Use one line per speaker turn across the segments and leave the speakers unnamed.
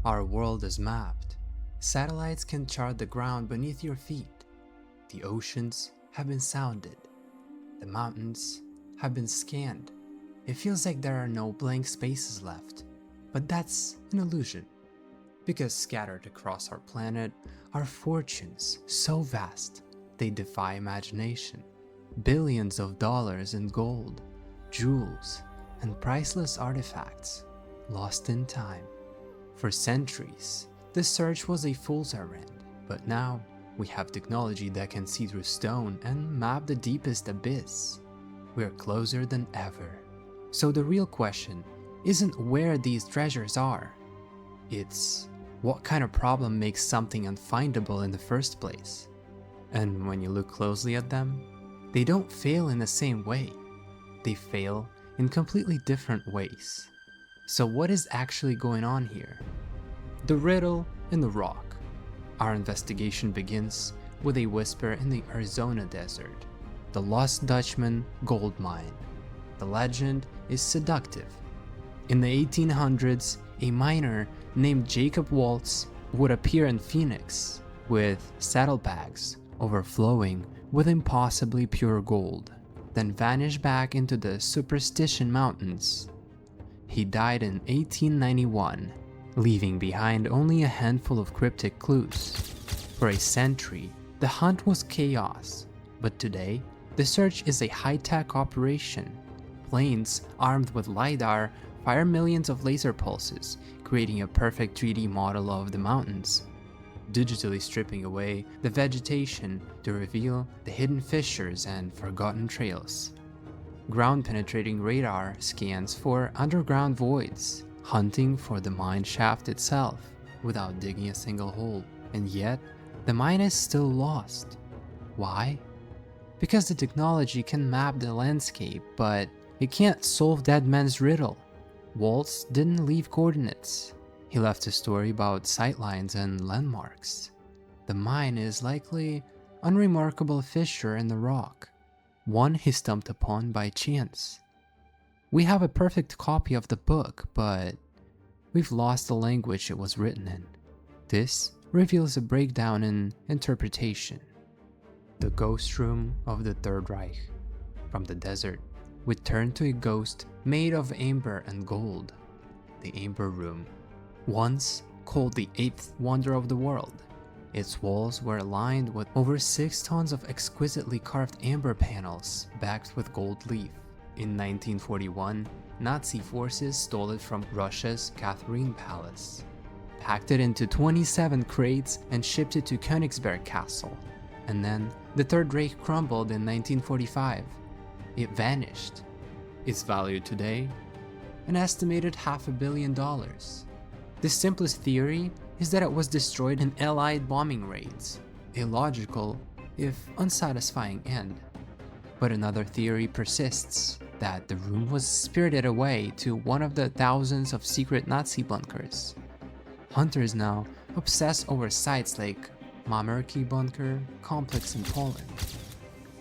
our world is mapped. Satellites can chart the ground beneath your feet. The oceans have been sounded. The mountains have been scanned. It feels like there are no blank spaces left, but that's an illusion. Because scattered across our planet are fortunes so vast they defy imagination. Billions of dollars in gold, jewels, and priceless artifacts lost in time. For centuries, this search was a fool's errand, but now we have technology that can see through stone and map the deepest abyss. We're closer than ever. So the real question isn't where these treasures are. It's what kind of problem makes something unfindable in the first place? And when you look closely at them, they don't fail in the same way. They fail in completely different ways. So what is actually going on here? The riddle in the rock. Our investigation begins with a whisper in the Arizona desert. The Lost Dutchman gold mine. The legend is seductive. In the 1800s, a miner named Jacob Waltz would appear in Phoenix with saddlebags overflowing with impossibly pure gold, then vanish back into the Superstition Mountains. He died in 1891, leaving behind only a handful of cryptic clues. For a century, the hunt was chaos, but today, the search is a high-tech operation. Planes armed with LIDAR fire millions of laser pulses, creating a perfect 3D model of the mountains, digitally stripping away the vegetation to reveal the hidden fissures and forgotten trails. Ground-penetrating radar scans for underground voids, hunting for the mine shaft itself without digging a single hole. And yet, the mine is still lost. Why? Because the technology can map the landscape, but it can't solve Dead Man's Riddle. Waltz didn't leave coordinates. He left a story about sightlines and landmarks. The mine is likely an unremarkable fissure in the rock, one he stumbled upon by chance. We have a perfect copy of the book, but we've lost the language it was written in. This reveals a breakdown in interpretation. The ghost room of the Third Reich. From the desert, we turn to a ghost made of amber and gold. The Amber Room. Once called the eighth wonder of the world, its walls were lined with over 6 tons of exquisitely carved amber panels backed with gold leaf. In 1941, Nazi forces stole it from Russia's Catherine Palace, packed it into 27 crates and shipped it to Königsberg Castle. And then the Third Reich crumbled in 1945. It vanished. Its value today? An estimated $500 million. The simplest theory is that it was destroyed in Allied bombing raids, a logical, if unsatisfying end. But another theory persists, that the room was spirited away to one of the thousands of secret Nazi bunkers. Hunters now obsess over sites like Mamerki bunker complex in Poland,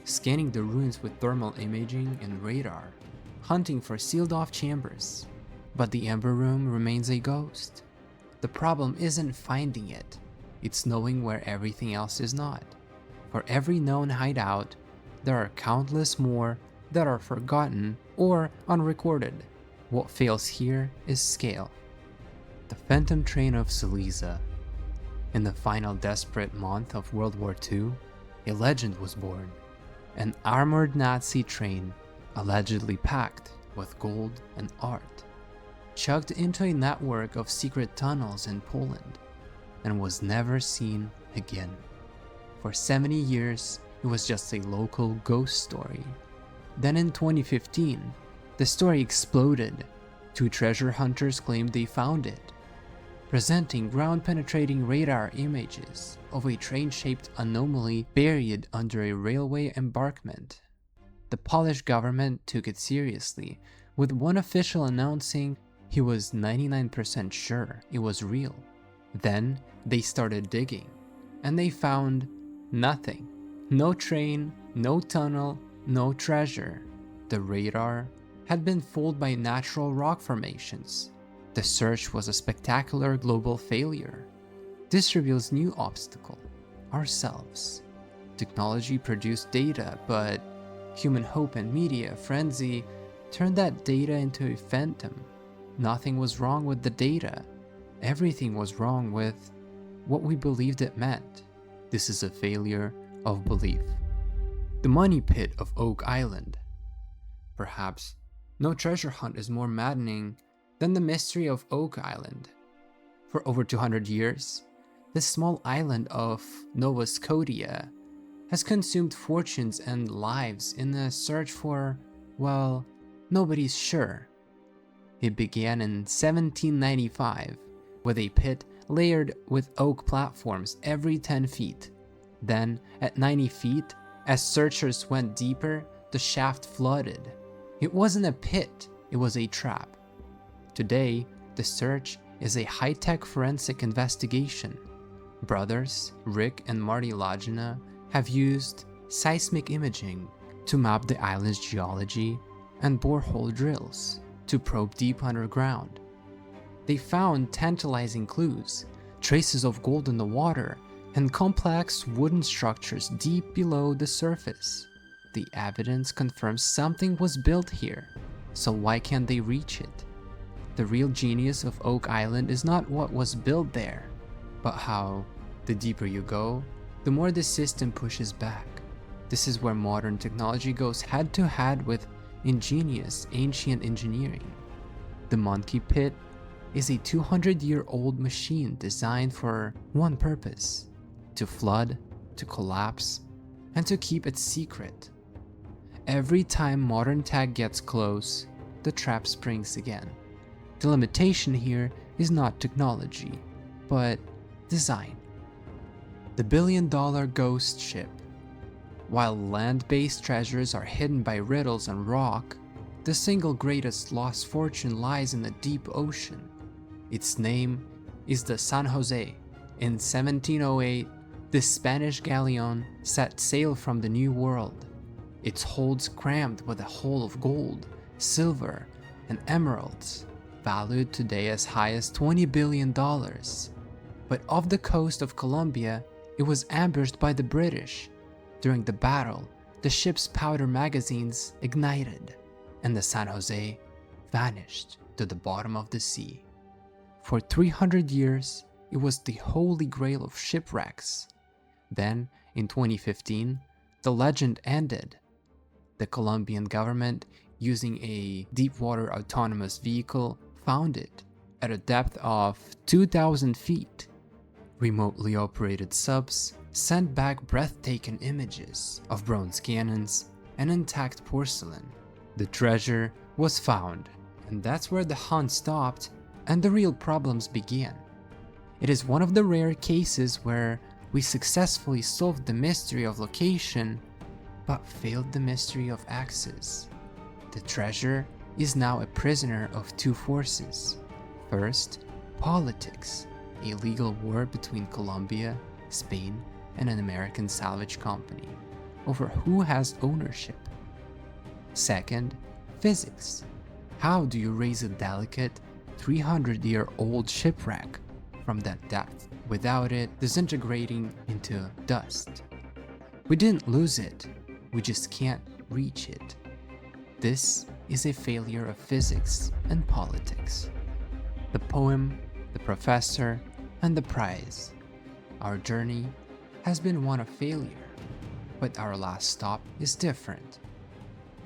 scanning the ruins with thermal imaging and radar, hunting for sealed-off chambers. But the Amber Room remains a ghost. The problem isn't finding it, it's knowing where everything else is not. For every known hideout, there are countless more that are forgotten or unrecorded. What fails here is scale. The Phantom Train of Silesia. In the final desperate month of World War II, a legend was born. An armored Nazi train, allegedly packed with gold and art, chugged into a network of secret tunnels in Poland and was never seen again. For 70 years, it was just a local ghost story. Then in 2015, the story exploded. 2 treasure hunters claimed they found it, presenting ground-penetrating radar images of a train-shaped anomaly buried under a railway embankment. The Polish government took it seriously, with one official announcing he was 99% sure it was real. Then they started digging, and they found nothing. No train, no tunnel, no treasure. The radar had been fooled by natural rock formations. The search was a spectacular global failure. This reveals new obstacle: ourselves. Technology produced data, but human hope and media frenzy turned that data into a phantom. Nothing was wrong with the data. Everything was wrong with what we believed it meant. This is a failure of belief. The money pit of Oak Island. Perhaps no treasure hunt is more maddening than the mystery of Oak Island. For over 200 years, this small island of Nova Scotia has consumed fortunes and lives in a search for, well, nobody's sure. It began in 1795 with a pit layered with oak platforms every 10 feet. Then, at 90 feet, as searchers went deeper, the shaft flooded. It wasn't a pit, it was a trap. Today, the search is a high-tech forensic investigation. Brothers Rick and Marty Lagina have used seismic imaging to map the island's geology and borehole drills to probe deep underground. They found tantalizing clues, traces of gold in the water, and complex wooden structures deep below the surface. The evidence confirms something was built here, so why can't they reach it? The real genius of Oak Island is not what was built there, but how, the deeper you go, the more the system pushes back. This is where modern technology goes head to head with ingenious ancient engineering. The Monkey Pit is a 200-year-old machine designed for one purpose: to flood, to collapse, and to keep it secret. Every time modern tech gets close, the trap springs again. The limitation here is not technology, but design. The billion-dollar ghost ship. While land-based treasures are hidden by riddles and rock, the single greatest lost fortune lies in the deep ocean. Its name is the San José. In 1708, the Spanish galleon set sail from the New World, its holds crammed with a hull of gold, silver, and emeralds, valued today as high as $20 billion. But off the coast of Colombia, it was ambushed by the British. During the battle, the ship's powder magazines ignited, and the San José vanished to the bottom of the sea. For 300 years, it was the holy grail of shipwrecks. Then, in 2015, the legend ended. The Colombian government, using a deep-water autonomous vehicle, found it at a depth of 2,000 feet. Remotely operated subs sent back breathtaking images of bronze cannons and intact porcelain. The treasure was found, and that's where the hunt stopped and the real problems began. It is one of the rare cases where we successfully solved the mystery of location, but failed the mystery of access. The treasure is now a prisoner of two forces. First, politics, a legal war between Colombia, Spain, and an American salvage company over who has ownership. Second, physics. How do you raise a delicate 300-year-old shipwreck from that depth without it disintegrating into dust? We didn't lose it, we just can't reach it. This is a failure of physics and politics. The poem, the professor, and the prize. Our journey has been one of failure, but our last stop is different.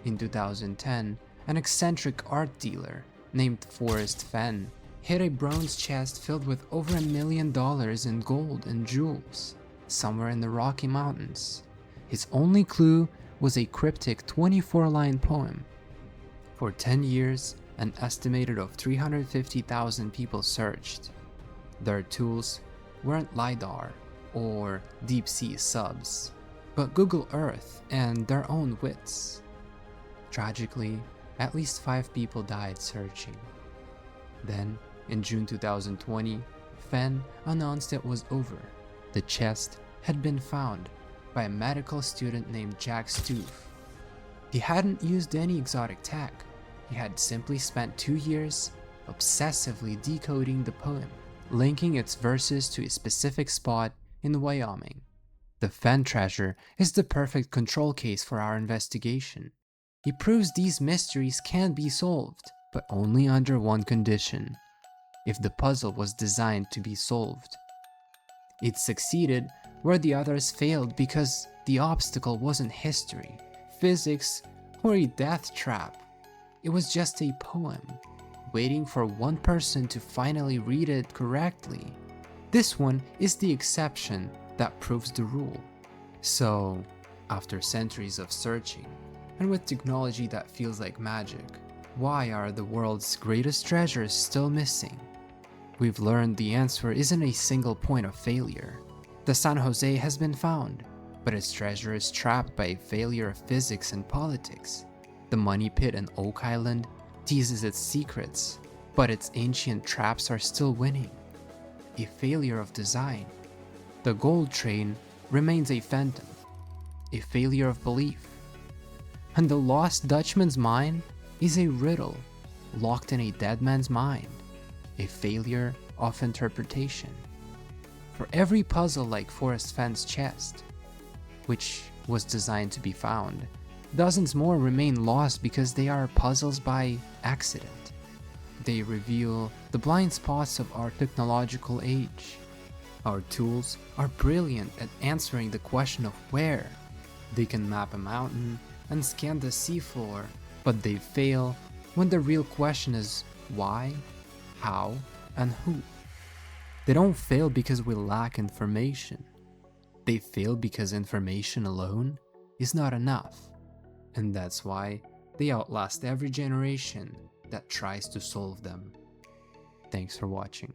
In 2010, an eccentric art dealer named Forrest Fenn hid a bronze chest filled with over $1 million in gold and jewels somewhere in the Rocky Mountains. His only clue was a cryptic 24-line poem. For 10 years, an estimated of 350,000 people searched. Their tools weren't LIDAR or deep-sea subs, but Google Earth and their own wits. Tragically, at least 5 people died searching. Then, in June 2020, Fenn announced it was over. The chest had been found by a medical student named Jack Stoof. He hadn't used any exotic tech. He had simply spent 2 years obsessively decoding the poem, linking its verses to a specific spot in Wyoming. The Fenn treasure is the perfect control case for our investigation. It proves these mysteries can be solved, but only under one condition: if the puzzle was designed to be solved. It succeeded where the others failed because the obstacle wasn't history, physics, or a death trap. It was just a poem, waiting for one person to finally read it correctly. This one is the exception that proves the rule. So, after centuries of searching, and with technology that feels like magic, why are the world's greatest treasures still missing? We've learned the answer isn't a single point of failure. The San Jose has been found, but its treasure is trapped by a failure of physics and politics. The Money Pit in Oak Island teases its secrets, but its ancient traps are still winning. A failure of design. The gold train remains a phantom, a failure of belief. And the lost Dutchman's mine is a riddle locked in a dead man's mind, a failure of interpretation. For every puzzle like Forrest Fenn's chest, which was designed to be found, dozens more remain lost because they are puzzles by accident. They reveal the blind spots of our technological age. Our tools are brilliant at answering the question of where. They can map a mountain and scan the seafloor, but they fail when the real question is why, how, and who. They don't fail because we lack information. They fail because information alone is not enough. And that's why they outlast every generation that tries to solve them. Thanks for watching.